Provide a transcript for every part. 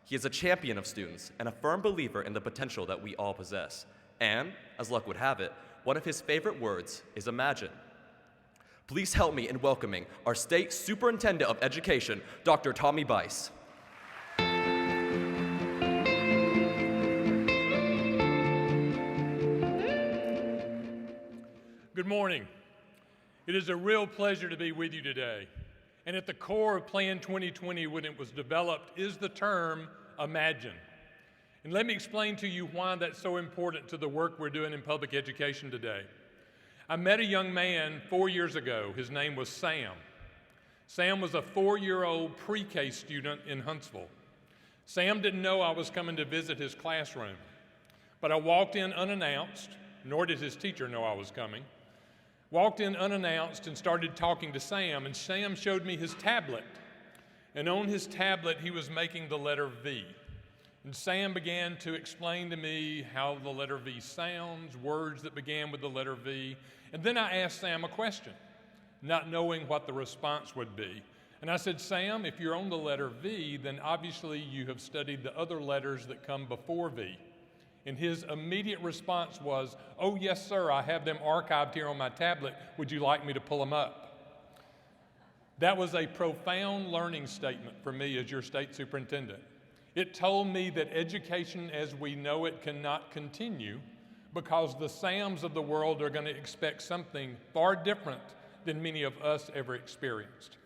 He is a champion of students and a firm believer in the potential that we all possess. And, as luck would have it, one of his favorite words is imagine. Please help me in welcoming our State Superintendent of Education, Dr. Tommy Bice. Good morning. It is a real pleasure to be with you today. And at the core of Plan 2020 when it was developed is the term imagine. And let me explain to you why that's so important to the work we're doing in public education today. I met a young man 4 years ago. His name was Sam. Sam was a 4-year-old pre-K student in Huntsville. Sam didn't know I was coming to visit his classroom, but I walked in unannounced, nor did his teacher know I was coming. Walked in unannounced and started talking to Sam, and Sam showed me his tablet. And on his tablet, he was making the letter V. And Sam began to explain to me how the letter V sounds, words that began with the letter V. And then I asked Sam a question, not knowing what the response would be. And I said, Sam, if you're on the letter V, then obviously you have studied the other letters that come before V. And his immediate response was, oh, yes, sir, I have them archived here on my tablet. Would you like me to pull them up? That was a profound learning statement for me as your state superintendent. It told me that education as we know it cannot continue because the Sams of the world are going to expect something far different than many of us ever experienced.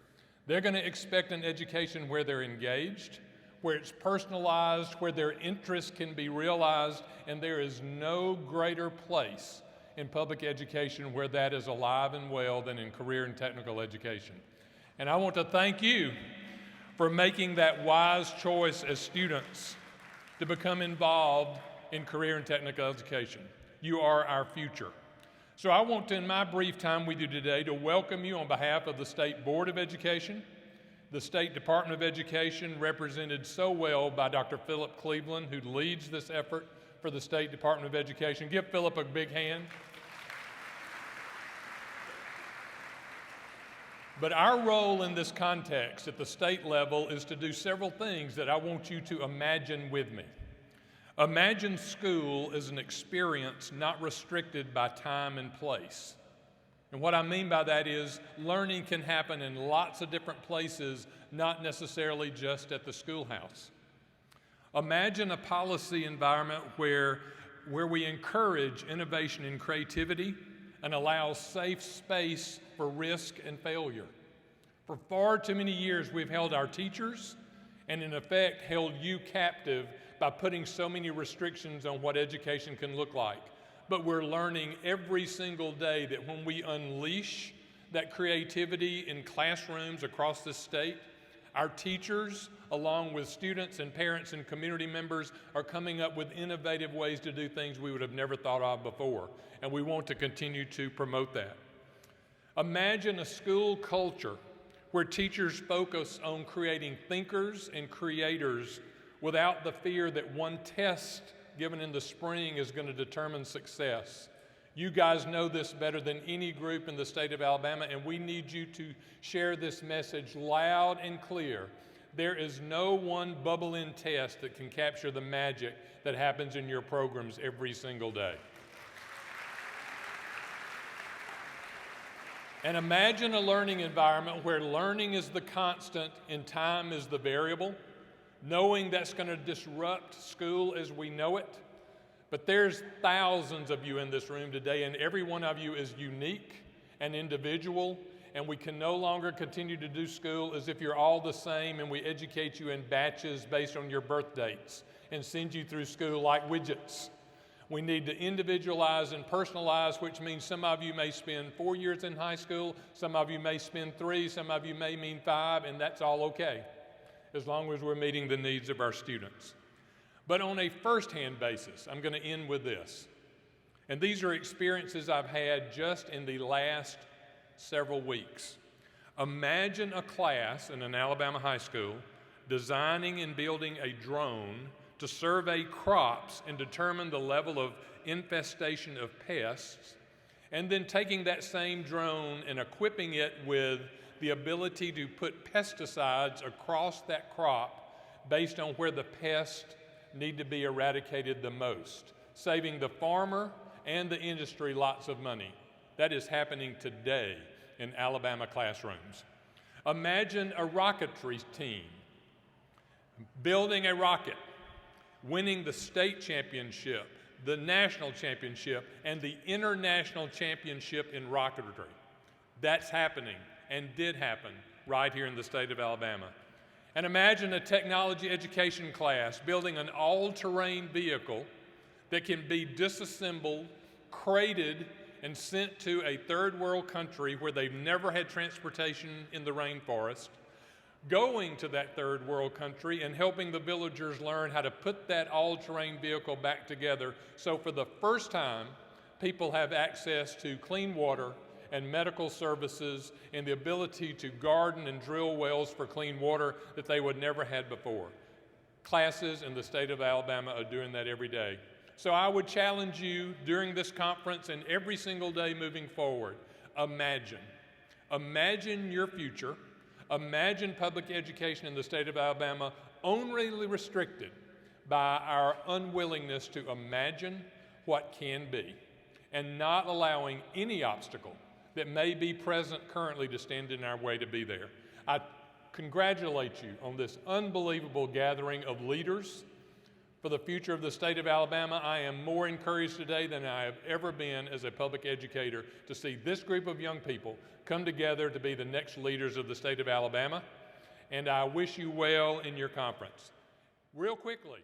They're going to expect an education where they're engaged, where it's personalized, where their interests can be realized, and there is no greater place in public education where that is alive and well than in career and technical education. And I want to thank you for making that wise choice as students to become involved in career and technical education. You are our future. So I want to, in my brief time with you today, to welcome you on behalf of the State Board of Education, the State Department of Education, represented so well by Dr. Philip Cleveland, who leads this effort for the State Department of Education. Give Philip a big hand. But our role in this context at the state level is to do several things that I want you to imagine with me. Imagine school as an experience not restricted by time and place. And what I mean by that is learning can happen in lots of different places, not necessarily just at the schoolhouse. Imagine a policy environment where we encourage innovation and creativity and allow safe space for risk and failure. For far too many years, we've held our teachers and in effect held you captive by putting so many restrictions on what education can look like. But we're learning every single day that when we unleash that creativity in classrooms across the state, our teachers, along with students and parents and community members, are coming up with innovative ways to do things we would have never thought of before. And we want to continue to promote that. Imagine a school culture where teachers focus on creating thinkers and creators without the fear that one test given in the spring is going to determine success. You guys know this better than any group in the state of Alabama, and we need you to share this message loud and clear. There is no one bubble-in test that can capture the magic that happens in your programs every single day. And imagine a learning environment where learning is the constant and time is the variable, knowing that's going to disrupt school as we know it. But there's thousands of you in this room today, and every one of you is unique and individual, and we can no longer continue to do school as if you're all the same and we educate you in batches based on your birth dates and send you through school like widgets. We need to individualize and personalize, which means some of you may spend 4 years in high school, some of you may spend 3, some of you may mean 5, and that's all okay, as long as we're meeting the needs of our students. But on a first-hand basis, I'm going to end with this. And these are experiences I've had just in the last several weeks. Imagine a class in an Alabama high school designing and building a drone to survey crops and determine the level of infestation of pests, and then taking that same drone and equipping it with the ability to put pesticides across that crop based on where the pests need to be eradicated the most, saving the farmer and the industry lots of money. That is happening today in Alabama classrooms. Imagine a rocketry team building a rocket, winning the state championship, the national championship, and the international championship in rocketry. That's happening and did happen right here in the state of Alabama. And imagine a technology education class building an all-terrain vehicle that can be disassembled, crated, and sent to a third world country where they've never had transportation in the rainforest, going to that third world country and helping the villagers learn how to put that all-terrain vehicle back together so for the first time, people have access to clean water and medical services and the ability to garden and drill wells for clean water that they would never had before. Classes in the state of Alabama are doing that every day. So I would challenge you during this conference and every single day moving forward, imagine. Imagine your future. Imagine public education in the state of Alabama only restricted by our unwillingness to imagine what can be and not allowing any obstacle that may be present currently to stand in our way to be there. I congratulate you on this unbelievable gathering of leaders for the future of the state of Alabama. I am more encouraged today than I have ever been as a public educator to see this group of young people come together to be the next leaders of the state of Alabama. And I wish you well in your conference. Real quickly,